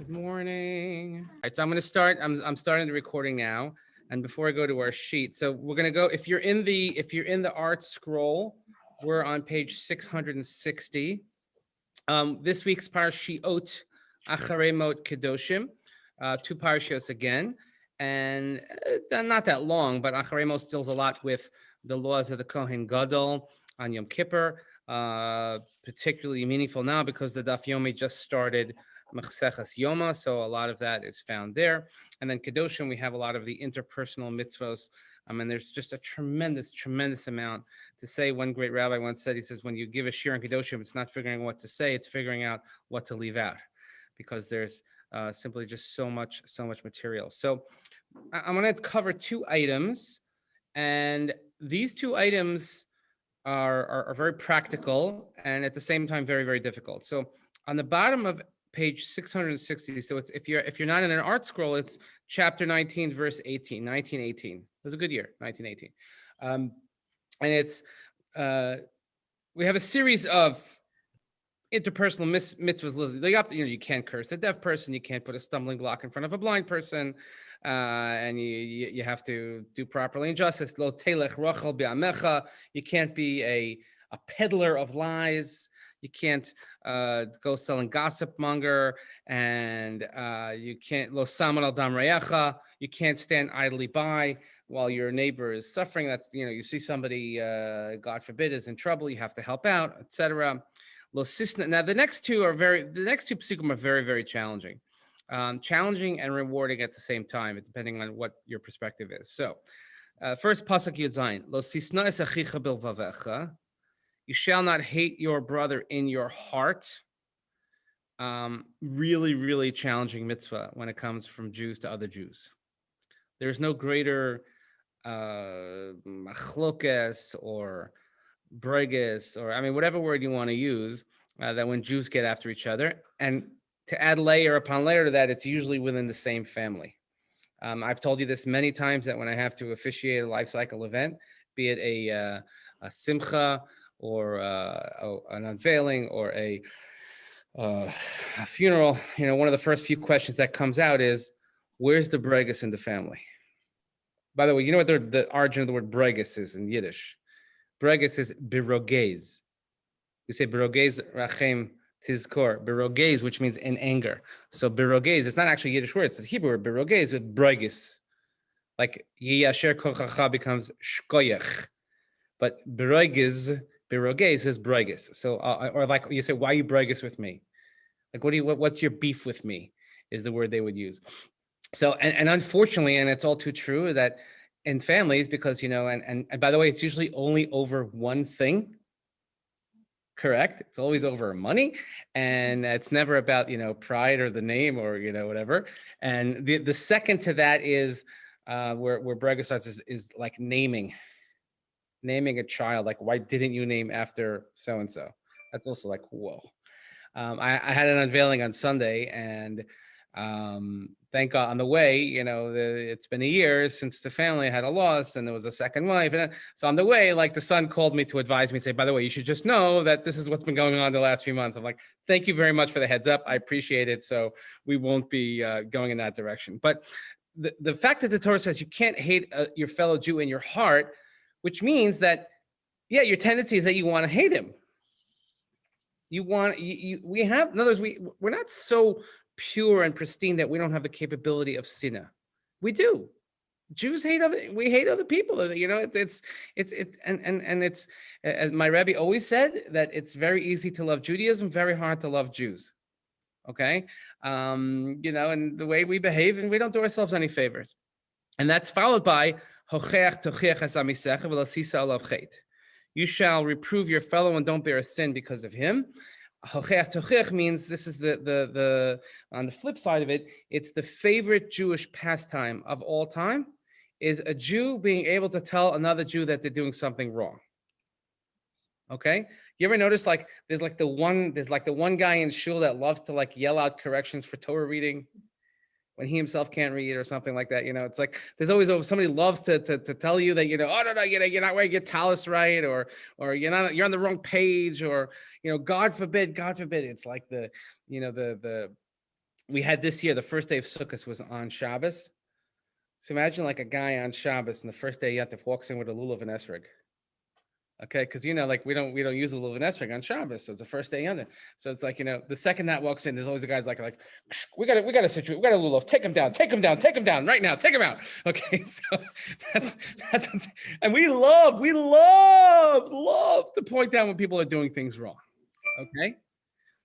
Good morning. All right, so I'm going to start. I'm starting the recording now. And before I go to our sheet, so we're going to go. If you're in the art scroll, we're on page 660. This week's parashiot, Acharei-Mot, Kedoshim, two parashios again, and not that long, but Acharei-Mot deals a lot with the laws of the Kohen Gadol on Yom Kippur, particularly meaningful now because the Daf Yomi just started Machseches Yoma, so a lot of that is found there. And then Kedoshim, we have a lot of the interpersonal mitzvos. And there's just a tremendous amount to say. One great rabbi once said, he says, when you give a shiur in Kedoshim, it's not figuring out what to say, it's figuring out what to leave out, because there's simply just so much material. So I'm going to cover two items, and these two items are very practical and at the same time very difficult. So on the bottom of page 660. So it's if you're not in an art scroll, it's chapter 19, verse 18, 1918. It was a good year, 1918. And it's we have a series of interpersonal mitzvahs. You can't curse a deaf person, you can't put a stumbling block in front of a blind person, and you have to do properly injustice. Lo telech rochel be'amecha. You can't be a peddler of lies. You can't go selling gossip monger, and you can't lo saman al dam reyecha. You can't stand idly by while your neighbor is suffering. That's, you see somebody, God forbid, is in trouble. You have to help out, etc. Lo sisna. Now the next two psukim are very challenging, challenging and rewarding at the same time, depending on what your perspective is. So, first pasuk Yud Zayin, lo sisna es achicha bilvavecha. You shall not hate your brother in your heart. Really challenging mitzvah when it comes from Jews to other Jews. There's no greater machlokes or breges, or whatever word you want to use, that when Jews get after each other. And to add layer upon layer to that, it's usually within the same family. I've told you this many times, that when I have to officiate a life cycle event, be it a simcha, or an unveiling, or a funeral, one of the first few questions that comes out is, where's the bregus in the family? By the way, you know what the origin of the word bregus is in Yiddish? Bregus is birogez. We say birogez rachem tizkor, birogez, which means in anger. So birogez, it's not actually a Yiddish word, it's a Hebrew word, birogez, with bregus. Like yiyasher kochacha becomes shkoyach. But birogez is bregus. So, or like you say, why are you bregus with me? Like, what's your beef with me? Is the word they would use. So, and unfortunately, and it's all too true, that in families, because, and by the way, it's usually only over one thing. Correct? It's always over money, and it's never about, pride or the name or, whatever. And the second to that is where bregus starts is like naming a child. Like, why didn't you name after so-and-so? That's also like, whoa. I had an unveiling on Sunday, and thank God on the way, it's been a year since the family had a loss, and there was a second wife. And so on the way, like, the son called me to advise me, say, by the way, you should just know that this is what's been going on the last few months. I'm like, thank you very much for the heads up. I appreciate it. So we won't be going in that direction. But the fact that the Torah says you can't hate your fellow Jew in your heart, which means that, yeah, your tendency is that you want to hate him. We have, in other words, we're not so pure and pristine that we don't have the capability of sinah. We do. Jews we hate other people. It's as my Rebbe always said, that it's very easy to love Judaism, very hard to love Jews. Okay, and the way we behave, and we don't do ourselves any favors. And that's followed by you shall reprove your fellow and don't bear a sin because of him. Means, this is the on the flip side of it, it's the favorite Jewish pastime of all time, is a Jew being able to tell another Jew that they're doing something wrong. Okay, you ever notice, like, there's the one guy in shul that loves to, like, yell out corrections for Torah reading when he himself can't read or something like that. It's like there's always somebody loves to tell you that, oh no, you're not wearing your tallis right, or you're on the wrong page, or God forbid. It's like the we had this year, the first day of Sukkot was on Shabbos. So imagine like a guy on Shabbos, and the first day Yantif walks in with a lulav and esrog. Okay, because like we don't use a lulav and esrog on Shabbos. So it's the first day Yantif. So it's like the second that walks in, there's always the guys like we got a situation, we got a lulav, take him down right now, take him out. Okay, so that's and we love to point out when people are doing things wrong. Okay,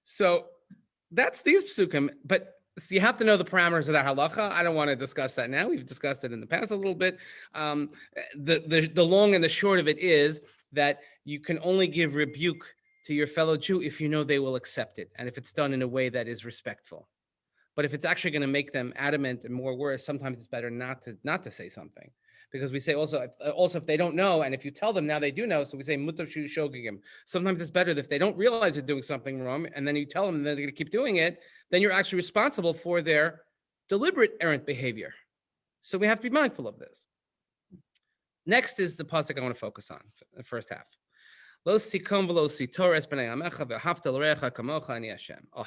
so that's these psukim, but. So you have to know the parameters of that halacha. I don't want to discuss that now. We've discussed it in the past a little bit. The long and the short of it is that you can only give rebuke to your fellow Jew if you know they will accept it, and if it's done in a way that is respectful. But if it's actually going to make them adamant and more worse, sometimes it's better not to say something. Because we say also if they don't know, and if you tell them now they do know, so we say mutav shu shogigim. Sometimes it's better if they don't realize they're doing something wrong, and then you tell them and they're going to keep doing it, then you're actually responsible for their deliberate errant behavior. So we have to be mindful of this. Next is the pasuk I want to focus on, the first half. Lo sikom v'lo sitor es b'nei amecha v'hafta l'recha kamocha ani Hashem. I'll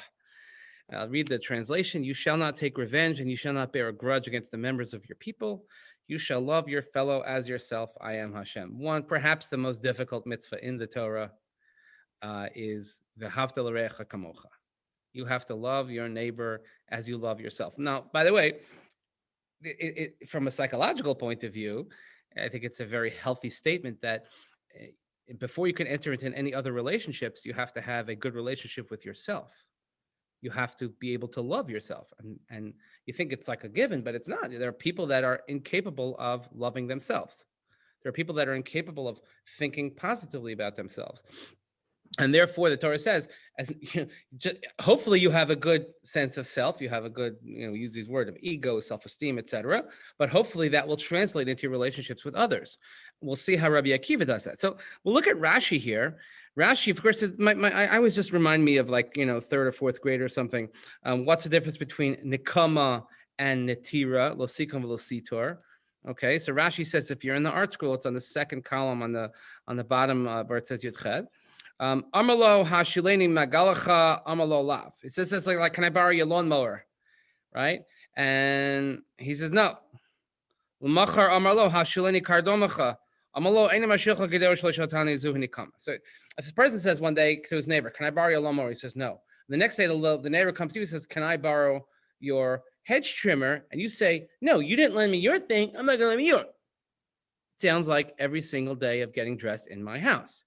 read the translation. You shall not take revenge, and you shall not bear a grudge against the members of your people. You shall love your fellow as yourself. I am Hashem. One, perhaps the most difficult mitzvah in the Torah is v'havta l'recha kamocha. You have to love your neighbor as you love yourself. Now, by the way, from a psychological point of view, I think it's a very healthy statement that before you can enter into any other relationships, you have to have a good relationship with yourself. You have to be able to love yourself. And you think it's like a given, but it's not. There are people that are incapable of loving themselves. There are people that are incapable of thinking positively about themselves. And therefore, the Torah says, hopefully you have a good sense of self. You have a good, we use these words of ego, self-esteem, etc. But hopefully that will translate into your relationships with others. We'll see how Rabbi Akiva does that. So we'll look at Rashi here. Rashi, of course, I always just remind me of third or fourth grade or something. What's the difference between Nicoma and Nitira? Lo sikom v'lo sitor. Okay, so Rashi says if you're in the art school, it's on the second column on the bottom where it says Yudched. Amalo hashileni magalacha amalo lav. It says like, can I borrow your lawnmower? Right? And he says no. L'machar amalo hashileni kardomacha. So if this person says one day to his neighbor, can I borrow your lawnmower? He says no. The next day the neighbor comes to you and says, can I borrow your hedge trimmer? And you say, no, you didn't lend me your thing. I'm not going to lend me yours. It sounds like every single day of getting dressed in my house.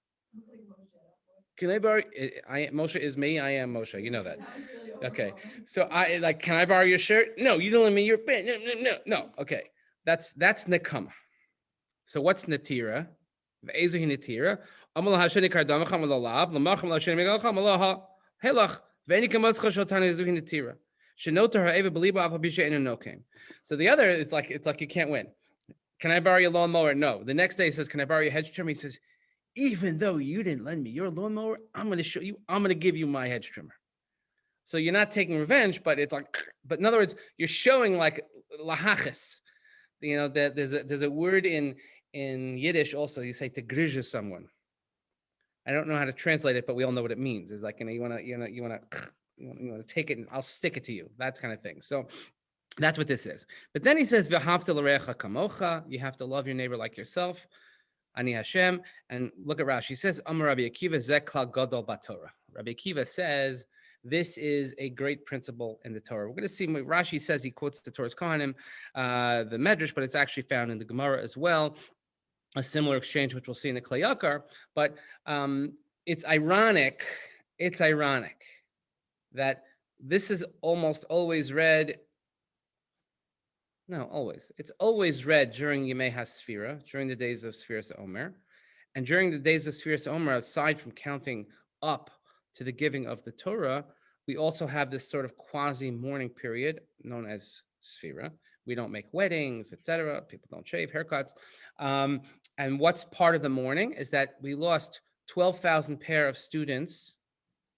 Can I borrow? Moshe is me. I am Moshe. You know that. Okay. So can I borrow your shirt? No, you don't lend me your pen. No. Okay. That's Nekama. So what's Nitira? Ve'ezuhi Nitira. Amal hasheni kardamach amal lav lamacham lasheni megalach amal helach ve'eni kamascha shotan ezuhi Nitira. Shenotar ha'eva beliba afa bisha inu nokem. So the other it's like you can't win. Can I borrow your lawnmower? No. The next day he says, can I borrow your hedge trimmer? He says, even though you didn't lend me your lawnmower, I'm going to give you my hedge trimmer. So you're not taking revenge, but it's but in other words, you're showing like lahachas. That there's a word in Yiddish also. You say to grizha someone. I don't know how to translate it, but we all know what it means. It's like you want to take it and I'll stick it to you. That kind of thing. So that's what this is. But then he says v'havta l'recha kamocha. You have to love your neighbor like yourself. Ani Hashem. And look at Rashi. He says Amar Rabbi Akiva zeh klal gadol b'Torah. Rabbi Akiva says this is a great principle in the Torah. We're going to see what Rashi says. He quotes the Torah's Kohanim, the Medrash, but it's actually found in the Gemara as well. A similar exchange, which we'll see in the Klei Yakar. But it's ironic that this is almost always read. No, always. It's always read during Yemei HaSfira, during the days of Sfiras Omer. And during the days of Sfiras Omer, aside from counting up to the giving of the Torah, we also have this sort of quasi-mourning period known as Sfira. We don't make weddings, etc. People don't shave, haircuts. And what's part of the mourning is that we lost 12,000 pair of students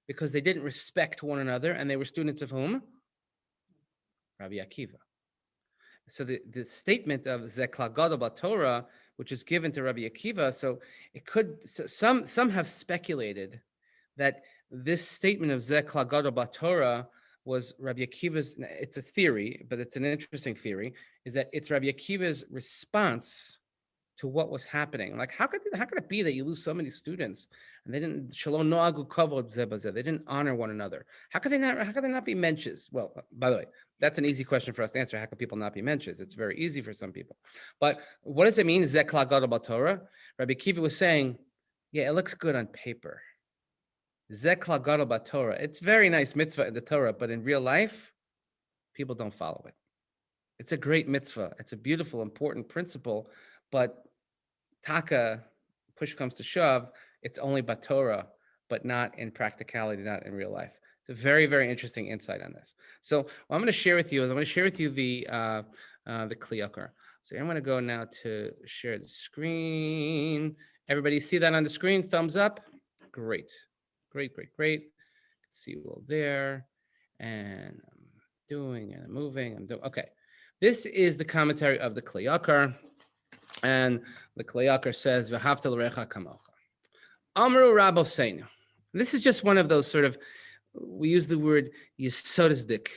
because they didn't respect one another, and they were students of whom? Rabbi Akiva. So the statement of zeh klal gadol b'Torah, which is given to Rabbi Akiva, so it could. So some have speculated that this statement of zeh klal gadol b'Torah was Rabbi Akiva's, it's a theory, but it's an interesting theory, is that it's Rabbi Akiva's response to what was happening. Like, how could it be that you lose so many students and they didn't shalom noagu kavod zeh bazeh, they didn't honor one another? How could they not be mensches? Well, by the way, that's an easy question for us to answer. How could people not be mensches? It's very easy for some people. But what does it mean? Zeh klal gadol b'Torah? Rabbi Akiva was saying, yeah, it looks good on paper. Zeh klal gadol b'Torah. It's very nice mitzvah in the Torah, but in real life, people don't follow it. It's a great mitzvah. It's a beautiful, important principle, but taka, push comes to shove, it's only b'Torah, but not in practicality, not in real life. It's a very, very interesting insight on this. So what I'm going to share with you is I'm going to share with you the Kli Yakar. So I'm going to go now to share the screen. Everybody see that on the screen? Thumbs up. Great, great, great, great. See you all there. And I'm doing and I'm moving. I'm doing okay. This is the commentary of the Kli Yakar. And the Kli Yakar says, "V'havta l'recha kamocha." Amru Rabboseinu. This is just one of those sort of, we use the word yesodisdik.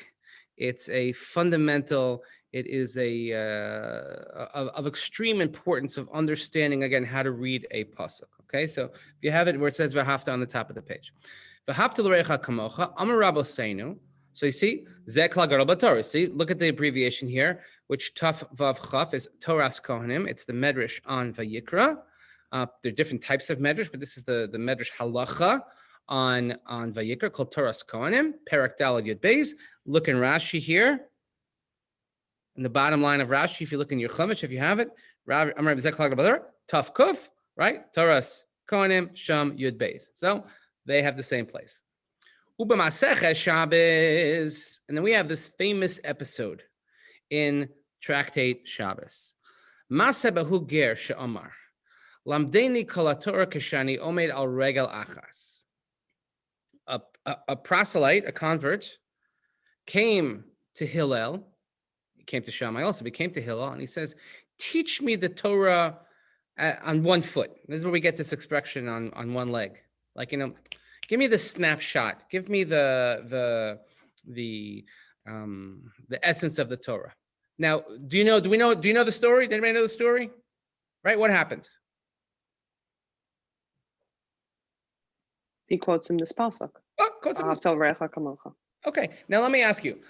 It's a fundamental, it is of extreme importance of understanding, again, how to read a pasuk. Okay, so if you have it where it says v'havta on the top of the page. V'havta l'recha kamocha, Amru Rabboseinu. So you see, zeh klal gadol b'Torah. See, look at the abbreviation here, which Taf Vav Chaf is Torah's Kohanim. It's the Medrash on Vayikra. There are different types of Medrash, but this is the Medrash Halacha on Vayikra called Torah's Kohanim. Perak Dalad Yud Beis. Look in Rashi here. In the bottom line of Rashi, if you look in your Chumash, if you have it, Amar zeh klal gadol b'Torah, Taf Kuf, right? Torah's Kohanim, Sham Yud Beis. So they have the same place. Ubamaseches Shabbos, and then we have this famous episode in Tractate Shabbos. Maseh behu ger she'amar, lamdeni kol haTorah keshani omed al Regel Achas. A proselyte, a convert, came to Hillel. He came to Shammai also, but he came to Hillel, and he says, "Teach me the Torah on one foot." This is where we get this expression on one leg, like, give me the snapshot. Give me the essence of the Torah. Now, do you know the story? Did anybody know the story? Right? What happens? He quotes him this pasuk. Oh, quotes him this. Okay. Now let me ask you,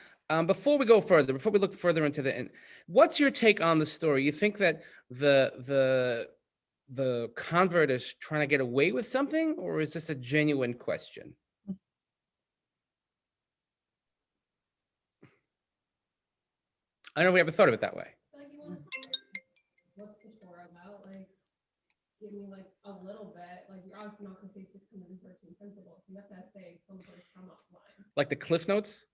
before we go further, before we look further into the end, what's your take on the story? You think that the convert is trying to get away with something, or is this a genuine question? I don't know if we ever thought of it that way. Like, you want to say, what's the Torah about? Like, give me like a little bit. Like, you're obviously not going to say 613 principles. You have to say some line. Like the Cliff Notes?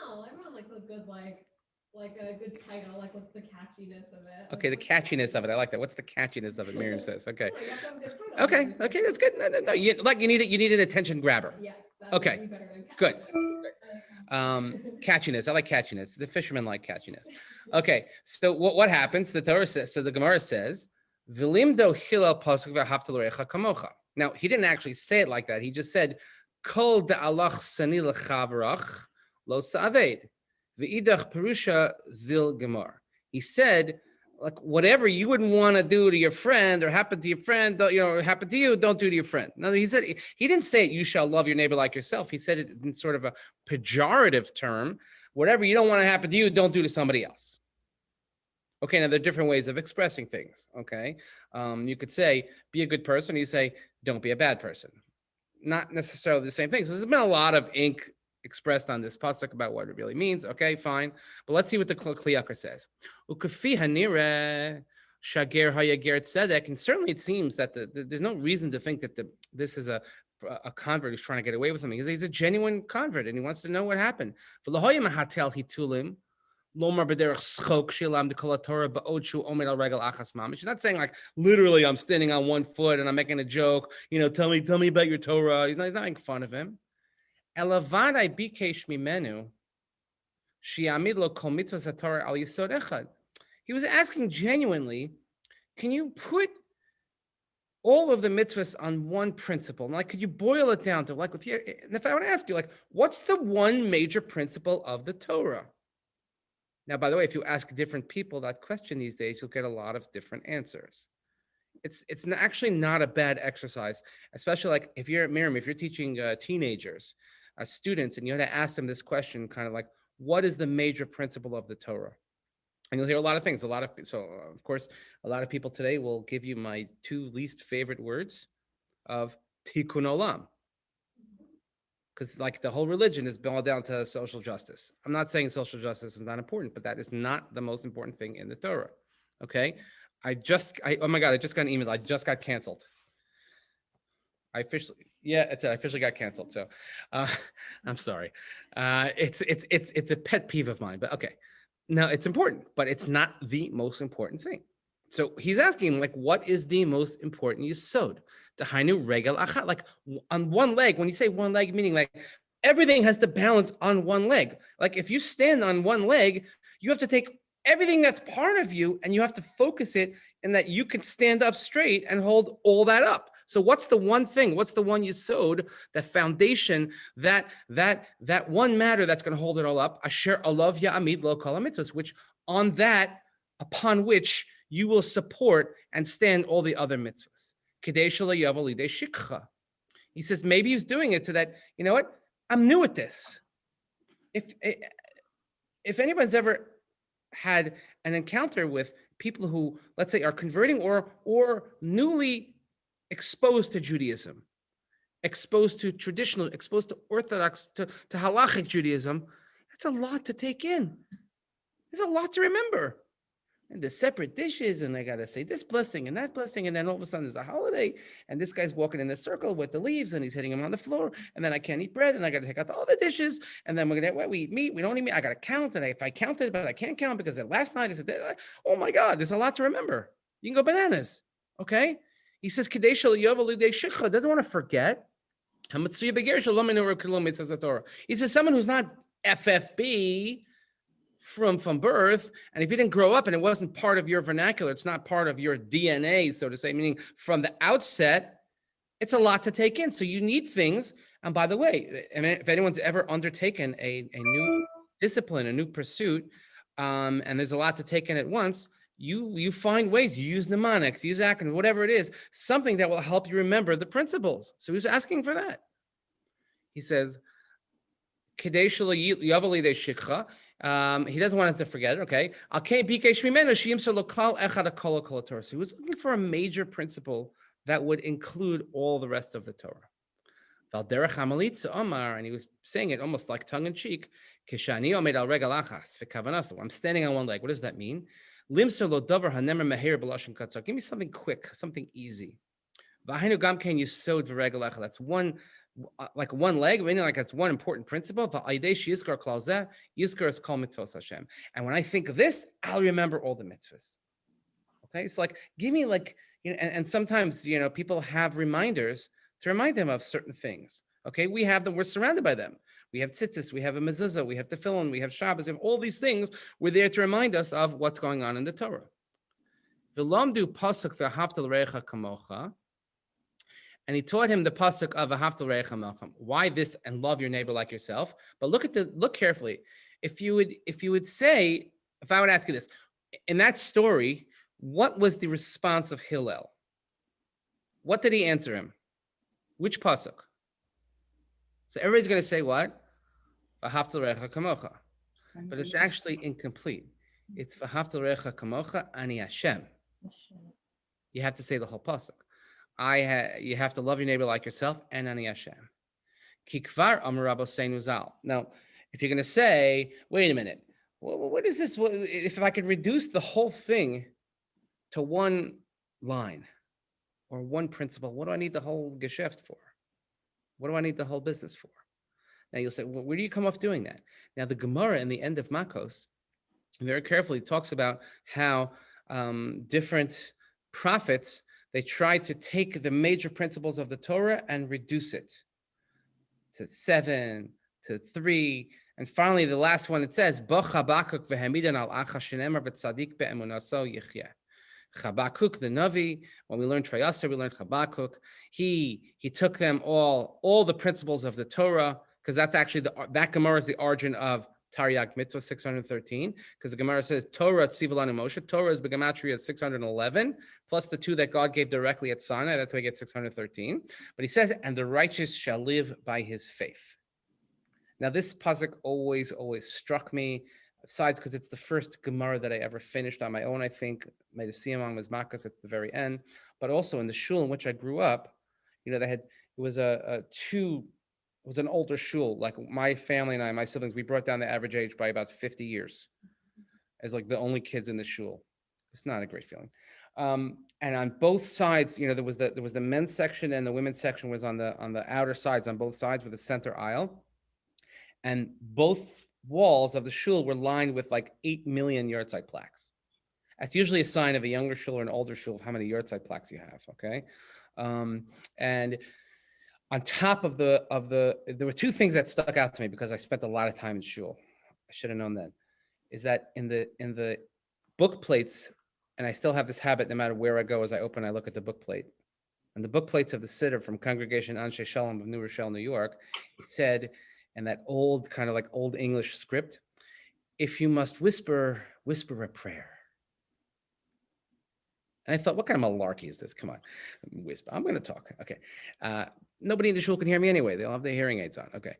No, I want like a good a good title. Like, what's the catchiness of it? Okay, the catchiness of it. I like that. What's the catchiness of it? Miriam says. Okay. No, you have to have a good title. Okay, that's good. No. You need an attention grabber. Yes. Okay, Would be better than good. catchiness. Catchiness. I like catchiness. The fishermen like catchiness. Okay, so what happens? The Torah says. So the Gemara says, "V'limdo Hillel pasuk v'havta l'recha kamocha." Now he didn't actually say it like that. He just said, "Kol de'alach sani l'chavrach lo sa'aved v'idach perusha zil gemar." He said, like, whatever you wouldn't want to do to your friend or happen to your friend, happen to you, don't do to your friend. No, he said, he didn't say it, you shall love your neighbor like yourself. He said it in sort of a pejorative term. Whatever you don't want to happen to you, don't do to somebody else. Okay, now there are different ways of expressing things, okay? You could say, be a good person. You say, don't be a bad person. Not necessarily the same thing. So there's been a lot of ink expressed on this pasuk about what it really means. Okay, fine. But let's see what the Kli Yakar says. Ukafi hanire shager hayager tzedek. And certainly it seems that there's no reason to think that this is a convert who's trying to get away with something, because he's a genuine convert and he wants to know what happened. She's not saying like literally I'm standing on one foot and I'm making a joke, tell me about your Torah. He's not making fun of him. He was asking genuinely, can you put all of the mitzvahs on one principle. And like, could you boil it down to like, if I want to ask you, like, what's the one major principle of the Torah? Now, by the way, if you ask different people that question these days, you'll get a lot of different answers. It's actually not a bad exercise, especially like if you're at Miriam, if you're teaching teenagers, students, and you have to ask them this question, kind of like, what is the major principle of the Torah? And you'll hear a lot of things. Of course, a lot of people today will give you my two least favorite words of tikkun olam, because like the whole religion is boiled down to social justice. I'm not saying social justice is not important, but that is not the most important thing in the Torah. Okay, oh my God, I just got an email. I just got canceled. I officially got canceled. So I'm sorry. It's a pet peeve of mine, but okay. No, it's important, but it's not the most important thing. So he's asking, like, what is the most important yesod? Tahainu regel achas, like on one leg. When you say one leg, meaning like everything has to balance on one leg. Like if you stand on one leg, you have to take everything that's part of you and you have to focus it in that you can stand up straight and hold all that up. So what's the one thing? What's the one yesod, that foundation, that one matter that's going to hold it all up? Asher alav ya'amid lo kol hamitzvos, which upon which you will support and stand all the other mitzvahs. Kedei shelo yavo lidei shikcha. He says maybe he's doing it so that, you know what? I'm new at this. If anyone's ever had an encounter with people who, let's say, are converting or newly exposed to Judaism, exposed to traditional, exposed to Orthodox, to halachic Judaism, that's a lot to take in. There's a lot to remember. And the separate dishes, and I got to say this blessing and that blessing, and then all of a sudden there's a holiday, and this guy's walking in a circle with the leaves, and he's hitting them on the floor, and then I can't eat bread, and I got to take out all the dishes, and then we eat meat, we don't eat meat, I got to count, and if I counted, but I can't count because last night I said, oh my God, there's a lot to remember. You can go bananas, okay? He says, Kadesh doesn't want to forget. He says, someone who's not FFB, from birth, and if you didn't grow up and it wasn't part of your vernacular, it's not part of your DNA, so to say, meaning from the outset, it's a lot to take in. So you need things. And by the way, if anyone's ever undertaken a new discipline, a new pursuit, and there's a lot to take in at once, you find ways, you use mnemonics, use acronyms, whatever it is, something that will help you remember the principles. So he's asking for that. He says, he doesn't want him to forget it, okay? So he was looking for a major principle that would include all the rest of the Torah. And he was saying it almost like tongue-in-cheek. I'm standing on one leg. What does that mean? Give me something quick, something easy. That's one, like one leg, meaning like that's one important principle. Yizkar is called mitzvos Hashem. And when I think of this, I'll remember all the mitzvahs. Okay, it's like, give me like, and sometimes, people have reminders to remind them of certain things. Okay, we have them, we're surrounded by them. We have tzitzis, we have a mezuzah, we have tefillin, we have Shabbos, we have all these things. We're there to remind us of what's going on in the Torah. V'lamdu pasuk v'ahavta l'recha kamocha. And he taught him the pasuk of ahavta l'recha kamocha. Why this and love your neighbor like yourself? But look carefully. If I would ask you this, in that story, what was the response of Hillel? What did he answer him? Which pasuk? So everybody's going to say what? V'ahavta l'recha kamocha. But it's actually incomplete. It's v'ahavta l'recha kamocha ani Hashem. You have to say the whole pasuk. You have to love your neighbor like yourself and ani Hashem. Ki kvar amar Rabbeinu Zal. Now, if you're going to say, wait a minute, what is this? If I could reduce the whole thing to one line or one principle, what do I need the whole geschäft for? What do I need the whole business for? Now you'll say, well, where do you come off doing that? Now the Gemara in the end of Makos very carefully talks about how different prophets, they try to take the major principles of the Torah and reduce it to 7, to 3, and finally the last one, it says, Habakkuk, the Navi, when we learned Trayasa, we learned Habakkuk. He took them all the principles of the Torah, because that's actually that Gemara is the origin of Taryag Mitzvah 613, because the Gemara says Torah Tzivalan Moshe. Torah is Begematria 611, plus the 2 that God gave directly at Sinai. That's why we get 613. But he says, and the righteous shall live by his faith. Now, this pasuk always struck me, besides because it's the first Gemara that I ever finished on my own, I think. Made a siyam was Makas at the very end. But also in the shul in which I grew up, it was an older shul. Like my family and my siblings, we brought down the average age by about 50 years as like the only kids in the shul. It's not a great feeling. And on both sides, there was the men's section and the women's section was on the outer sides, on both sides with a center aisle. And both walls of the shul were lined with like 8 million yahrzeit plaques. That's usually a sign of a younger shul or an older shul of how many yahrzeit plaques you have, okay? And on top of there were 2 things that stuck out to me because I spent a lot of time in shul. I should have known that. Is that in the book plates, and I still have this habit no matter where I go, as I look at the book plate. And the book plates of the Siddur from Congregation Anshe Shalom of New Rochelle, New York, it said, in that old kind of like old English script, if you must whisper a prayer. And I thought, what kind of malarkey is this? Come on, whisper. I'm going to talk. Okay. Nobody in the shul can hear me anyway. They'll have their hearing aids on. Okay.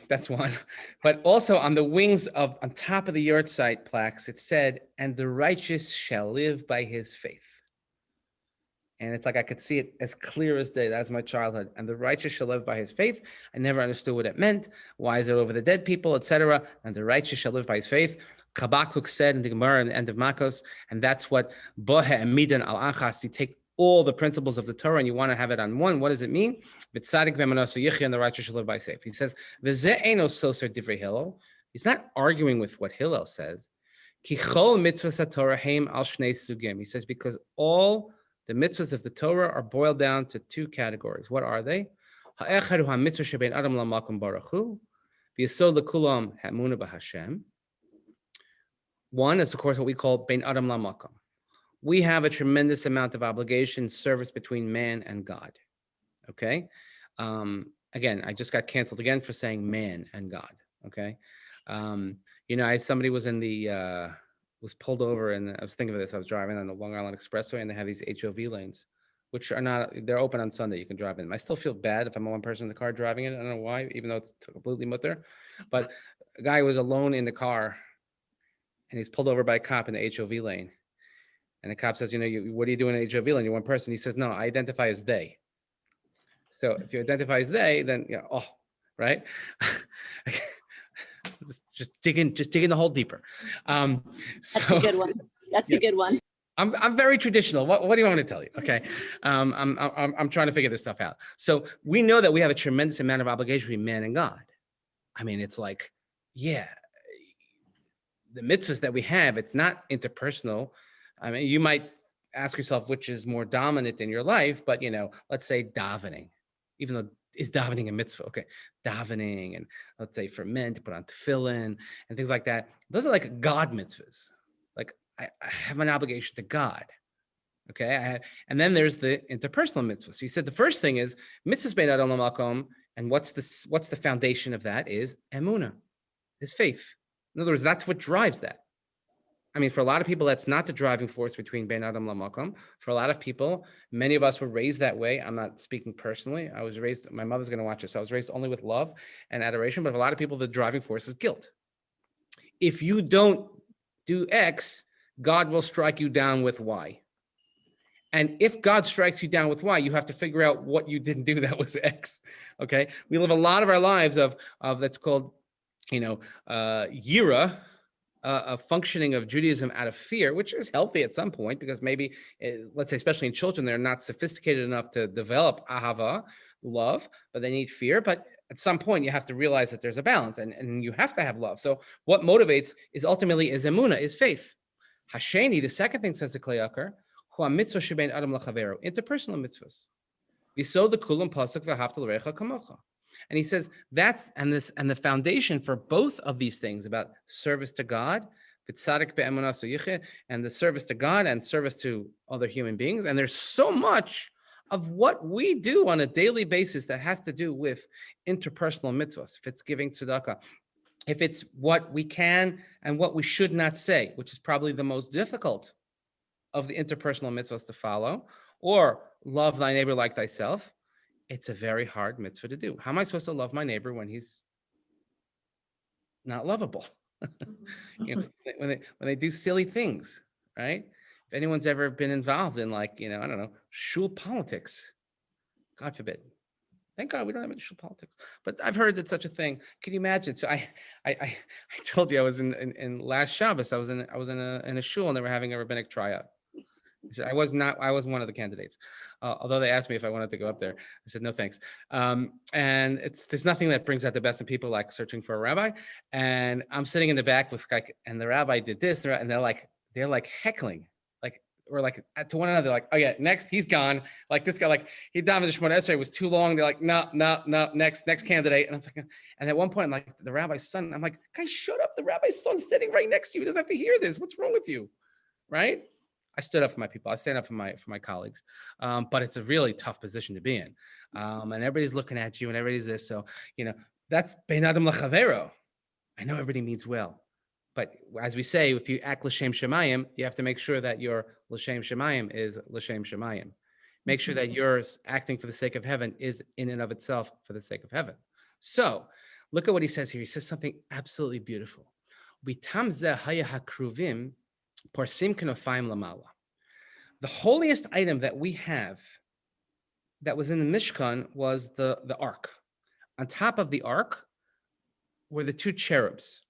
That's one. But also on the wings on top of the yahrzeit plaques, it said, and the righteous shall live by his faith. And it's like I could see it as clear as day. That's my childhood. And the righteous shall live by his faith. I never understood what it meant. Why is it over the dead people, etc.? And the righteous shall live by his faith. Habakkuk said in the Gemara in the end of Makos, and that's what Bohe and Midan al Achas. You take all the principles of the Torah and you want to have it on one. What does it mean? V'tzadik b'manaso yichya, and the righteous shall live by his faith. He says, V'zeh eino soser divrei Hillel. He's not arguing with what Hillel says. Ki chol mitzvahs haTorah heim al shnei sugim. He says because all the mitzvahs of the Torah are boiled down to 2 categories. What are they? Ha'echad hu mitzvah shebein adam lamakom baruch hu, v'yesod lekulam ha'emuna b'Hashem. One is, of course, what we call bein adam lamakom. We have a tremendous amount of obligation, service between man and God. Okay? Again, I just got canceled again for saying man and God. Okay? Somebody was was pulled over, and I was thinking of this. I was driving on the Long Island Expressway, and they have these HOV lanes, which they're open on Sunday. You can drive in them. I still feel bad if I'm one person in the car driving it. I don't know why, even though it's completely mutter. But a guy was alone in the car, and he's pulled over by a cop in the HOV lane. And the cop says, what are you doing in the HOV lane? You're one person. He says, no, I identify as they. So if you identify as they, then, right? just dig in the hole deeper. That's a good one. That's a good one. I'm very traditional. What do you want me to tell you? Okay. I'm trying to figure this stuff out. So we know that we have a tremendous amount of obligation between man and God. I mean, it's like, the mitzvahs that we have, it's not interpersonal. I mean, you might ask yourself which is more dominant in your life, but let's say davening, even though is davening a mitzvah? Okay, davening, and let's say for men to put on tefillin and things like that. Those are like God mitzvahs. Like I have an obligation to God. Okay, and then there's the interpersonal mitzvahs. So you said the first thing is mitzvahs bein adam lamakom, and what's the foundation of that is emunah, is faith. In other words, that's what drives that. I mean, for a lot of people, that's not the driving force between bein adam lamakom. For a lot of people, many of us were raised that way. I'm not speaking personally. I was raised, my mother's going to watch this. I was raised only with love and adoration, but for a lot of people, the driving force is guilt. If you don't do X, God will strike you down with Y. And if God strikes you down with Y, you have to figure out what you didn't do that was X. Okay. We live a lot of our lives of that's called, yira, a functioning of Judaism out of fear, which is healthy at some point, because maybe, let's say, especially in children, they're not sophisticated enough to develop ahava, love, but they need fear. But at some point, you have to realize that there's a balance, and you have to have love. So what motivates is ultimately is emunah, is faith. Hasheni, the second thing, says the Kleyakar, hu mitzvah shebein adam lachaveru, interpersonal mitzvahs. V'sod the kulam pasuk v'hafta l'recha kamocha. And he says and the foundation for both of these things about service to God, and the service to God and service to other human beings. And there's so much of what we do on a daily basis that has to do with interpersonal mitzvahs. If it's giving tzedakah, if it's what we can and what we should not say, which is probably the most difficult of the interpersonal mitzvahs to follow, or love thy neighbor like thyself, it's a very hard mitzvah to do. How am I supposed to love my neighbor when he's not lovable? When they do silly things, right? If anyone's ever been involved in I don't know, shul politics, God forbid. Thank God we don't have any shul politics. But I've heard that such a thing. Can you imagine? So I told you I was in last Shabbos. I was in a shul and they were having a rabbinic tryout. I was one of the candidates, although they asked me if I wanted to go up there. I said, no, thanks. And there's nothing that brings out the best in people like searching for a rabbi. And I'm sitting in the back and the rabbi did this, and they're like heckling, to one another, like, oh yeah, next, he's gone. Like this guy, he davened the Shemona Esrei was too long. They're like, no, next candidate. And I'm thinking, and at one point, the rabbi's son, I'm like, guys, shut up. The rabbi's son's sitting right next to you. He doesn't have to hear this. What's wrong with you? Right? I stood up for my people. I stand up for my colleagues, but it's a really tough position to be in, and everybody's looking at you, and everybody's this. So that's bein adam lechavero. I know everybody means well, but as we say, if you act l'shem shemayim, you have to make sure that your l'shem shemayim is l'shem shemayim. Make sure that your acting for the sake of heaven is in and of itself for the sake of heaven. So look at what he says here. He says something absolutely beautiful. Bitam zeh haya hakruvim. The holiest item that we have that was in the Mishkan was the ark. On top of the ark were the two cherubs,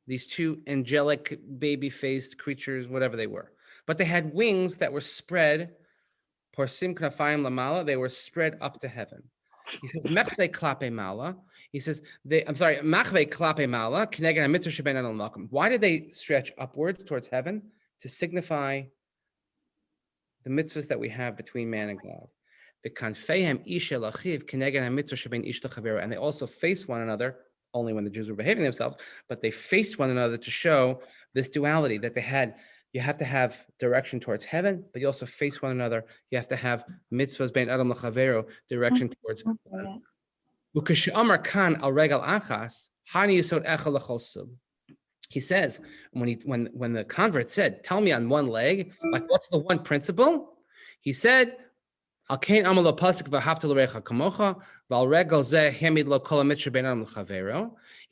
these two angelic baby-faced creatures, whatever they were. But they had wings that were spread, porsim knafayim lamala, they were spread up to heaven. He says, mechze klape mala. He says, machve klape mala, kineged hamitzvah sheben adon l'makom. Why did they stretch upwards towards heaven? To signify the mitzvahs that we have between man and God. And they also face one another, only when the Jews were behaving themselves, but they faced one another to show this duality that they had. You have to have direction towards heaven, but you also face one another. You have to have mitzvahs bein adam l'chavero, direction towards God. Ukesh'amar kan al regel achas, hani yisod echel l'chol sub. He says, when the convert said, tell me on one leg, what's the one principle? He said, he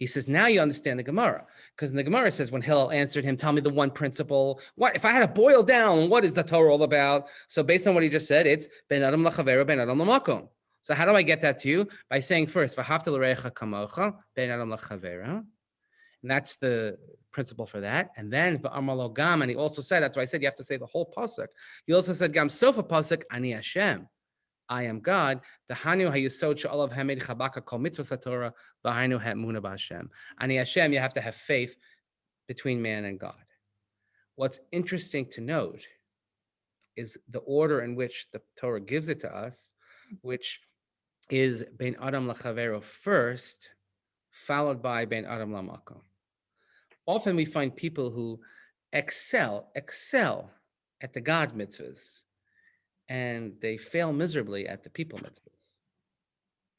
says, now you understand the Gemara. Because the Gemara says, when Hillel answered him, tell me the one principle. What if I had to boil down, what is the Torah all about? So based on what he just said, it's ben adam l'chavero, ben adam l'makom. So how do I get that to you? By saying first, v'havta l'recha kamocha, ben adam l'chavero. And that's the principle for that. And then v'amar gam, and he also said, that's why I said you have to say the whole pasuk. He also said, gam sofa pasuk, ani Hashem, I am God. The hanu hayusod she'olav hamed chabaka kol mitzvos haTorah, v'hainu ha'emuna b'Hashem. Ani Hashem, you have to have faith between man and God. What's interesting to note is the order in which the Torah gives it to us, which is bein adam l'chavero first, followed by bein adam l'makom. Often we find people who excel at the God mitzvahs, and they fail miserably at the people mitzvahs.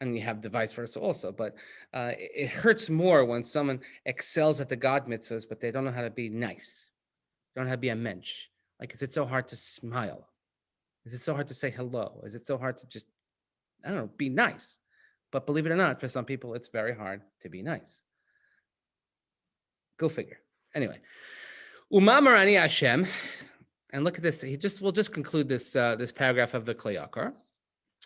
And you have the vice versa also, but it hurts more when someone excels at the God mitzvahs, but they don't know how to be nice. They don't know how to be a mensch. Is it so hard to smile? Is it so hard to say hello? Is it so hard to just, I don't know, be nice? But believe it or not, for some people, it's very hard to be nice. Go figure. Anyway, Umamar ani Hashem, and look at this. We'll just conclude this paragraph of the Klei Yakar,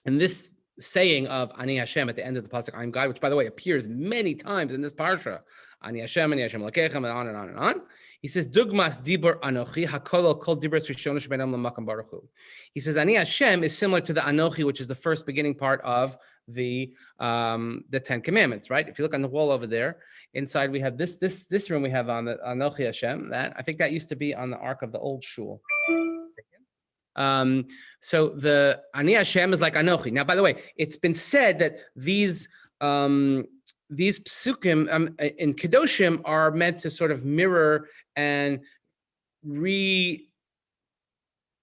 and this saying of ani Hashem at the end of the pasuk, I'm God, which by the way appears many times in this parsha, ani Hashem lakechem, and on and on and on. He says, Dugmas dibur anochi hakol kol dibur rishonos shebeinam l'makam baruch hu. He says, ani Hashem is similar to the anochi, which is the first beginning part of the Ten Commandments, right? If you look on the wall over there, inside we have this room we have on the Anochi Hashem. That I think that used to be on the ark of the old shul. So the Ani Hashem is like Anochi. Now, by the way, it's been said that these psukim in Kedoshim are meant to sort of mirror and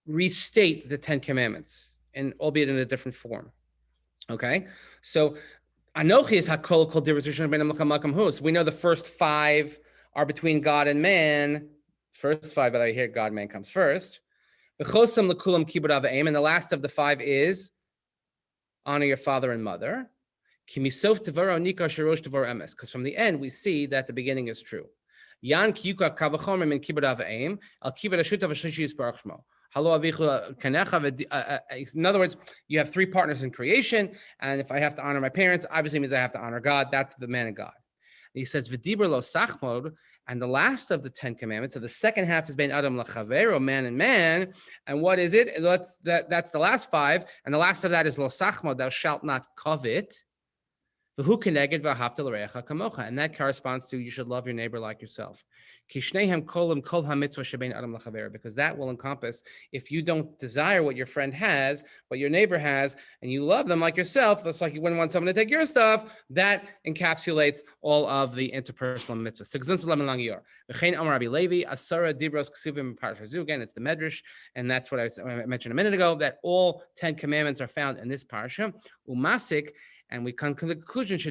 restate the Ten Commandments, and albeit in a different form. Okay, so Anochi is Hakol Kol Divrei Rishon Ben Amlcha Makam Hu. So we know the first 5 are between God and man. First 5, but I hear God, man comes first. V'chosam lekulam kibud av v'em, and the last of the 5 is honor your father and mother. Ki misof devaro nika sherosh devaro emes, because from the end we see that the beginning is true. Yan kiyuka kavachomer min kibud av v'em al kibud ashutav v'shishis baruch shmo. In other words, you have 3 partners in creation, and if I have to honor my parents, obviously means I have to honor God. That's the man and God. And he says, "V'diber lo sachmod," and the last of the 10 commandments. So the second half is ben adam lachavero, man and man. And what is it? That's the last 5, and the last of that is lo sachmod, thou shalt not covet. And that corresponds to you should love your neighbor like yourself. Because that will encompass, if you don't desire what your friend has, what your neighbor has, and you love them like yourself, that's like you wouldn't want someone to take your stuff, that encapsulates all of the interpersonal mitzvahs. Again, it's the Medrash, and that's what I mentioned a minute ago, that all 10 commandments are found in this parsha. Umasik, and we come to the conclusion, so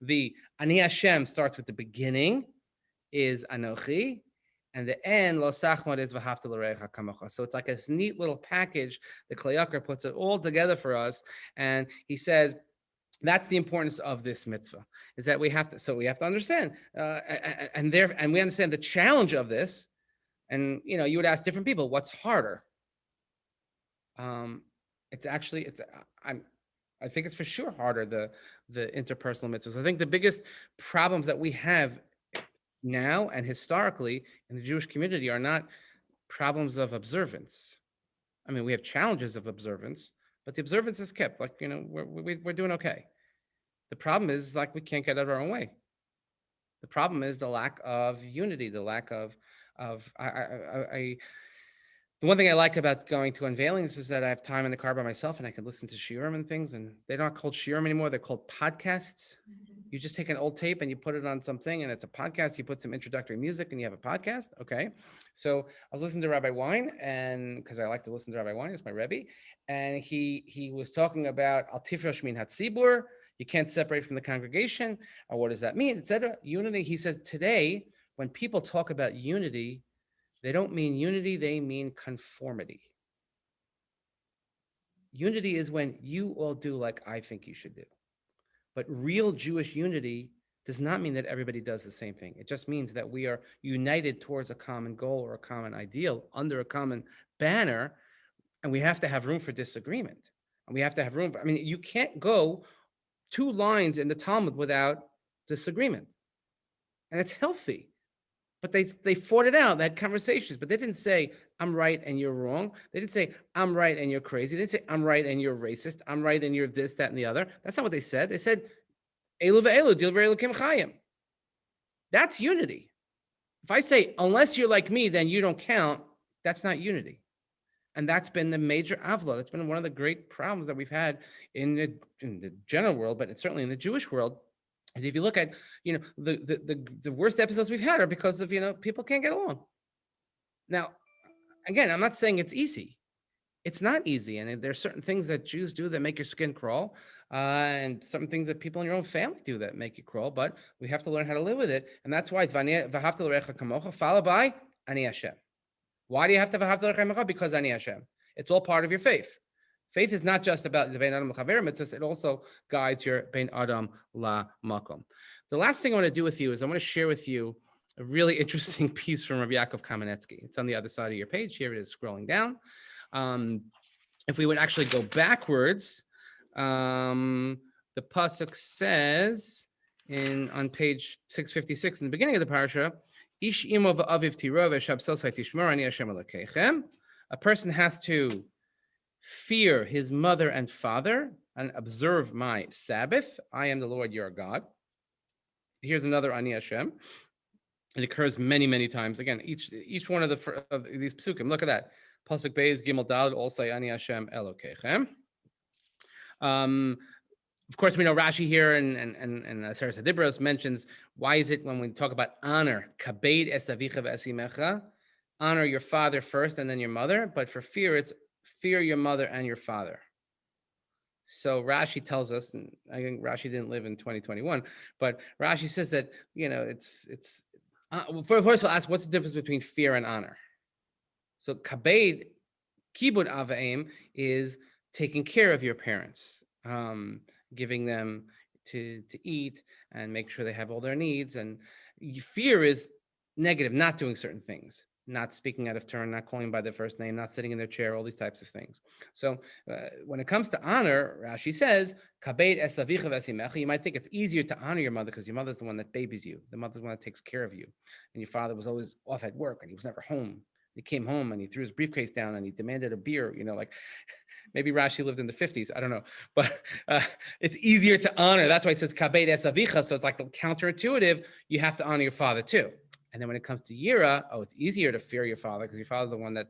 the Ani Hashem starts with the beginning, is Anochi, and the end, Lo Sachmod, is V'hafta l'recha kamocha. So it's like this neat little package. The Kli Yakar puts it all together for us, and he says, that's the importance of this mitzvah, is that we have to understand, and we understand the challenge of this. And you would ask different people, what's harder? I think it's for sure harder, the interpersonal mitzvahs. I think the biggest problems that we have now and historically in the Jewish community are not problems of observance. I mean, we have challenges of observance, but the observance is kept. Like, we're doing okay. The problem is, like, we can't get out of our own way. The problem is the lack of unity, the lack of the one thing I like about going to unveilings is that I have time in the car by myself and I can listen to Shiurim and things, and they're not called Shiurim anymore. They're called podcasts. You just take an old tape and you put it on something and it's a podcast. You put some introductory music and you have a podcast. Okay. So I was listening to Rabbi Wein, and because I like to listen to Rabbi Wein, he's my Rebbe. And he was talking about Al Tifrosh Min Hatzibur. You can't separate from the congregation. Or what does that mean, etc. Unity. He says today, when people talk about unity, they don't mean unity, they mean conformity. Unity is when you all do like I think you should do. But real Jewish unity does not mean that everybody does the same thing. It just means that we are united towards a common goal or a common ideal under a common banner, and we have to have room for disagreement. And we have to have room. You can't go 2 lines in the Talmud without disagreement. And it's healthy. But they fought it out, they had conversations, but they didn't say, I'm right and you're wrong. They didn't say, I'm right and you're crazy. They didn't say, I'm right and you're racist. I'm right and you're this, that, and the other. That's not what they said. They said, Elu ve'elu, dil ve'elukim chayim. That's unity. If I say, unless you're like me, then you don't count, that's not unity. And that's been the major avla. That's been one of the great problems that we've had in the general world, but it's certainly in the Jewish world. If you look at, the worst episodes we've had are because of, people can't get along. Now, again, I'm not saying it's easy. It's not easy. And there's certain things that Jews do that make your skin crawl, and certain things that people in your own family do that make you crawl, but we have to learn how to live with it. And that's why it's v'hafta l'recha kamocha, followed by Ani Hashem. Why do you have to v'hafta l'recha kamocha? Because Ani Hashem. It's all part of your faith. Faith is not just about the Bein Adam l'chaver mitzvahs, it also guides your Bein Adam la makom. The last thing I want to do with you is I want to share with you a really interesting piece from Rabbi Yaakov Kamenetsky. It's on the other side of your page. Here it is, scrolling down. If we would actually go backwards, the pasuk says on page 656 in the beginning of the parasha, Ish imo v'aviv tiro v'shabsosai tishmor ani Hashem Elokeichem. A person has to fear his mother and father and observe my Sabbath. I am the Lord your God. Here's another Ani Hashem. It occurs many, many times. Again, each one of these psukim. Look at that. Pasuk Beis Gimel Daled all say Ani Hashem Elokeichem. Of course, we know Rashi here and Acharei-Mot Dibros mentions, why is it when we talk about honor, kabed es avicha ve'esimecha, honor your father first and then your mother, but for fear, it's fear your mother and your father. So Rashi tells us, and I think Rashi didn't live in 2021, but Rashi says that, first I'll ask, what's the difference between fear and honor? So kabed, kibud avaim, is taking care of your parents, giving them to eat and make sure they have all their needs. And fear is negative, not doing certain things, not speaking out of turn, not calling by their first name, not sitting in their chair, all these types of things. So when it comes to honor, Rashi says, kabed es avicha ve'esimecha, you might think it's easier to honor your mother because your mother's the one that babies you. The mother's the one that takes care of you. And your father was always off at work and he was never home. He came home and he threw his briefcase down and he demanded a beer, like maybe Rashi lived in the 50s. I don't know, but it's easier to honor. That's why it says kabed es avicha. So it's like counterintuitive. You have to honor your father too. And then when it comes to Yira, it's easier to fear your father because your father's the one that,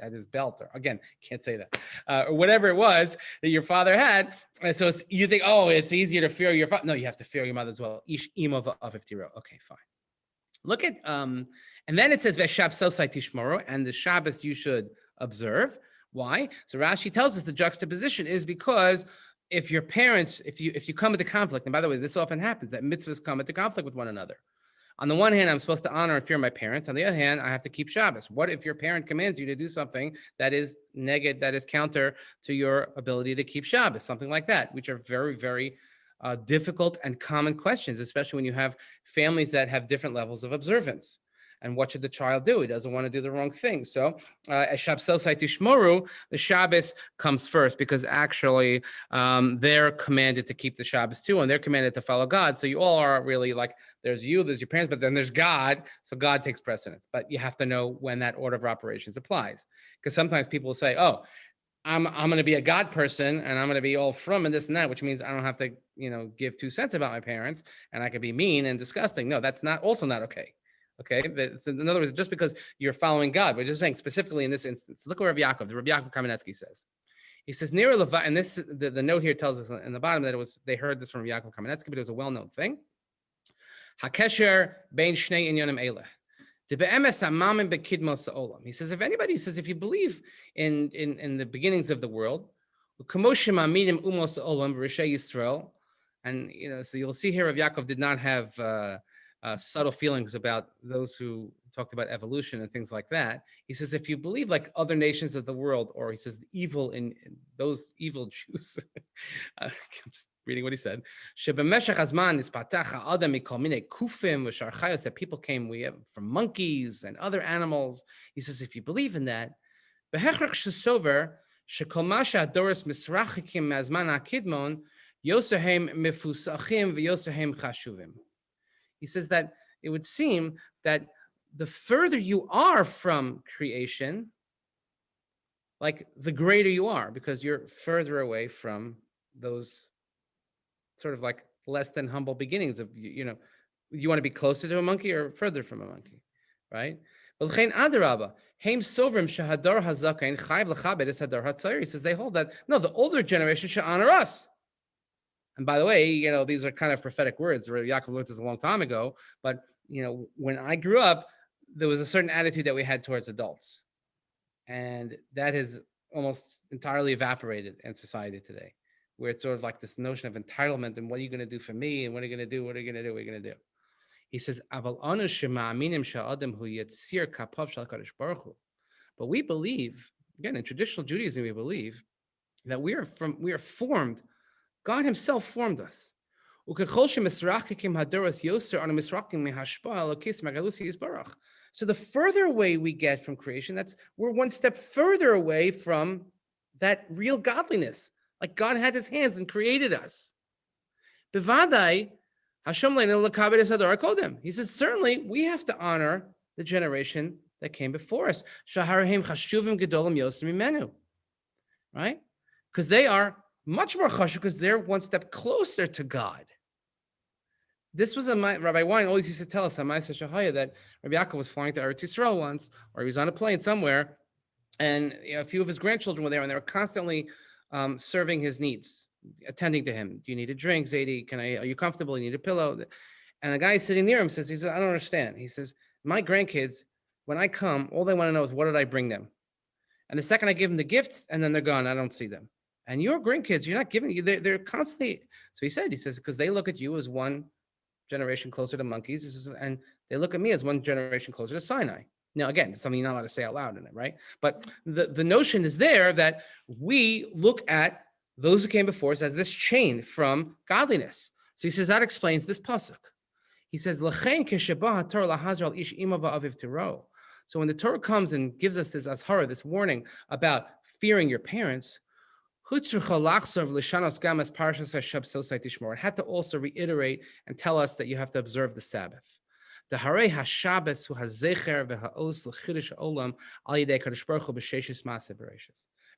had his belt, or again, can't say that, or whatever it was that your father had. And so you think, it's easier to fear your father. No, you have to fear your mother as well. Ish imo v'aviftiro. Okay, fine. Look at, and then it says, Veshab sosai tishmoro, and the Shabbos you should observe. Why? So Rashi tells us the juxtaposition is because if your parents, if you come into conflict, and by the way, this often happens, that mitzvahs come into conflict with one another. On the one hand, I'm supposed to honor and fear my parents. On the other hand, I have to keep Shabbos. What if your parent commands you to do something that is negative, that is counter to your ability to keep Shabbos, something like that, which are very, very difficult and common questions, especially when you have families that have different levels of observance. And what should the child do? He doesn't want to do the wrong thing. So, the Shabbos comes first because actually they're commanded to keep the Shabbos too, and they're commanded to follow God. So you all are really like, there's you, there's your parents, but then there's God. So God takes precedence. But you have to know when that order of operations applies, because sometimes people will say, I'm going to be a God person and I'm going to be all from and this and that, which means I don't have to, give 2 cents about my parents and I could be mean and disgusting. No, that's also not okay. Okay. In other words, just because you're following God, we're just saying specifically in this instance, look what Rabbi Yaakov Kamenetsky says. He says, near Levi, and this, the note here tells us in the bottom that they heard this from Rabbi Yaakov Kamenetsky, but it was a well-known thing. Hakesher bein shnei inyanim eleh. He says, if you believe in the beginnings of the world, and so you'll see here, Rav Yaakov did not have subtle feelings about those who talked about evolution and things like that. He says, if you believe like other nations of the world, or he says evil in those evil Jews, I'm just reading what he said, that people came from monkeys and other animals. He says, if you believe in that, he says that it would seem that the further you are from creation, like the greater you are, because you're further away from those sort of like less than humble beginnings of, you want to be closer to a monkey or further from a monkey, right? He says they hold that, no, the older generation should honor us. And by the way, these are kind of prophetic words. Yaakov learned this a long time ago. But, when I grew up, there was a certain attitude that we had towards adults. And that has almost entirely evaporated in society today, where it's sort of like this notion of entitlement and what are you going to do for me? And what are you going to do? What are you going to do? What are you going to do? He says, but we believe, again, in traditional Judaism, we believe that we are formed. God himself formed us. So the further away we get from creation, we're one step further away from that real godliness. Like God had his hands and created us. He says, certainly we have to honor the generation that came before us. Right? Because they are much more chashuv, because they're one step closer to God. This was Rabbi Wein always used to tell us on Ma'aseh Shahaya that Rabbi Yaakov was flying to Eretz Yisrael once, or he was on a plane somewhere, and a few of his grandchildren were there, and they were constantly serving his needs. attending to him. Do you need a drink, Zadie? Are you comfortable? You need a pillow? And a guy sitting near him says, he says, I don't understand. He says, my grandkids, when I come, all they want to know is what did I bring them? And the second I give them the gifts and then they're gone, I don't see them. And your grandkids, you're not giving, they're constantly, so he says, because they look at you as one generation closer to monkeys, and they look at me as one generation closer to Sinai. Now, again, it's something you're not allowed to say out loud in it, right? But the notion is there that we look at those who came before us as this chain from godliness. So he says that explains this pasuk. He says, so when the Torah comes and gives us this ashara, this warning about fearing your parents, it had to also reiterate and tell us that you have to observe the Sabbath.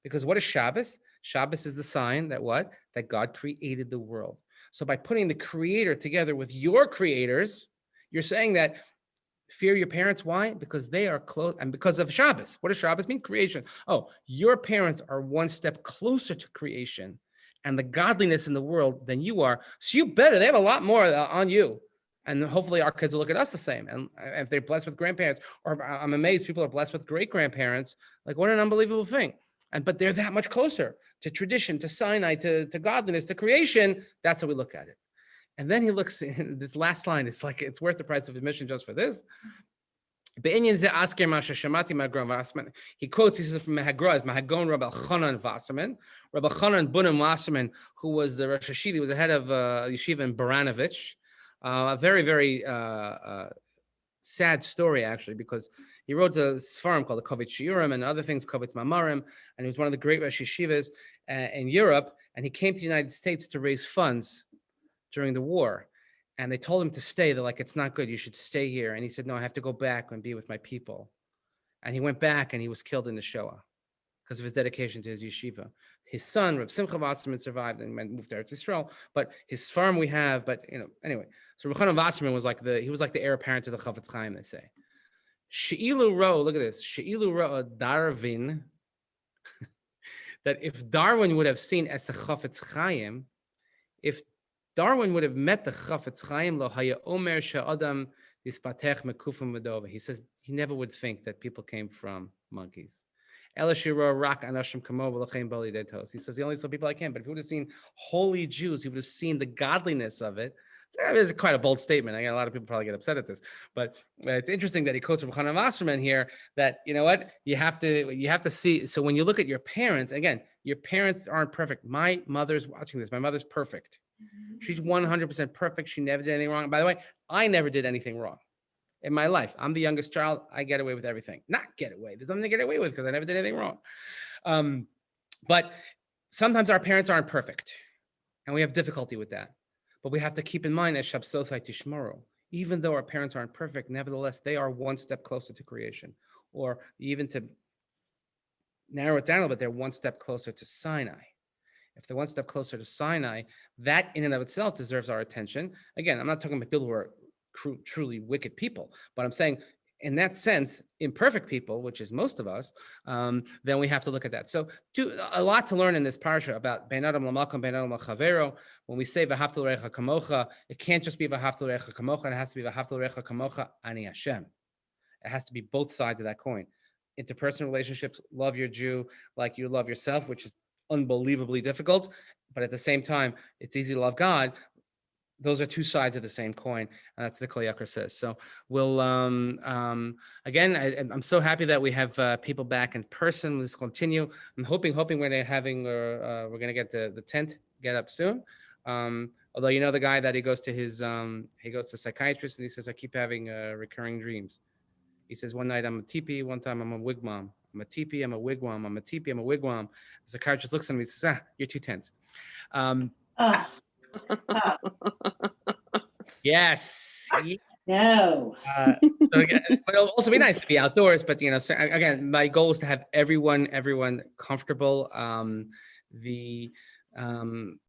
Because what is Shabbos? Shabbos is the sign that what? That God created the world. So by putting the creator together with your creators, you're saying that fear your parents. Why? Because they are close, and because of Shabbos. What does Shabbos mean? Creation. Oh, your parents are one step closer to creation and the godliness in the world than you are. So you better, they have a lot more on you. And hopefully our kids will look at us the same. And if they're blessed with grandparents, or I'm amazed people are blessed with great grandparents, like what an unbelievable thing. But they're that much closer to tradition, to Sinai, to godliness, to creation. That's how we look at it. And then he looks in this last line. It's like, it's worth the price of admission just for this. He quotes, he says from Mehagra, Mahagon Rabbi Chanan Wasserman. Rabbi Chanan Bunim Wasserman, who was the Rosh Hashiva, he was the head of yeshiva in Baranovich. A very, very sad story, actually, because he wrote a Sfarim called the Kovitz Shiurim and other things, Kovitz Mamarim, and he was one of the great Rosh Yeshivas in Europe, and he came to the United States to raise funds during the war, and they told him to stay. They're like, it's not good, you should stay here. And he said, no, I have to go back and be with my people. And he went back and he was killed in the Shoah because of his dedication to his yeshiva. His son, Reb Simcha Wasserman, survived and moved to Eretz Yisrael, but his farm we have, but anyway. So Reb Chanan Wasserman was like the heir apparent to the Chafetz Chaim, they say. She'ilu Ro, look at this, She'ilu Ro Darwin, that if Darwin would have seen as a Chafetz Chaim, if Darwin would have met the Chafetz Chaim, lo haya omer she'adam yispatech mekufim medova. He says he never would think that people came from monkeys. He says he only saw people like him, but if he would have seen holy Jews, he would have seen the godliness of it. It's quite a bold statement. I got a lot of people probably get upset at this, but it's interesting that he quotes from Chanan Wasserman here that, you know what, you have to see. So when you look at your parents, again, your parents aren't perfect. My mother's watching this. My mother's perfect. She's 100% perfect. She never did anything wrong. By the way, I never did anything wrong in my life. I'm the youngest child. I get away with everything. Not get away. There's nothing to get away with because I never did anything wrong. But sometimes our parents aren't perfect, and we have difficulty with that. But we have to keep in mind as Shabsosai Tishmoro, even though our parents aren't perfect, nevertheless, they are one step closer to creation. Or even to narrow it down a little bit, they're one step closer to Sinai. If they're one step closer to Sinai, that in and of itself deserves our attention. Again, I'm not talking about people who are truly wicked people, but I'm saying in that sense, imperfect people, which is most of us, then we have to look at that. So a lot to learn in this parsha about Ben Adam L'Malkom, Ben Adam L'Chavero. When we say V'ahavta L'Orecha Kamocha, it can't just be V'ahavta L'Orecha Kamocha, it has to be V'ahavta L'Orecha Kamocha Ani Hashem. It has to be both sides of that coin. Interpersonal relationships, love your Jew like you love yourself, which is unbelievably difficult, but at the same time, it's easy to love God. Those are two sides of the same coin, and that's the Kol Yakar says. So we'll again. I'm so happy that we have people back in person. Let's continue. I'm hoping we're gonna we're gonna get the tent get up soon. Although the guy that he goes to psychiatrist and he says I keep having recurring dreams. He says one night I'm a teepee, one time I'm a wigwam. I'm a teepee, I'm a wigwam. I'm a teepee, I'm a wigwam. The psychiatrist looks at me and says, you're too tense. Yes. No. So again, but it'll also be nice to be outdoors. But so again, my goal is to have everyone comfortable.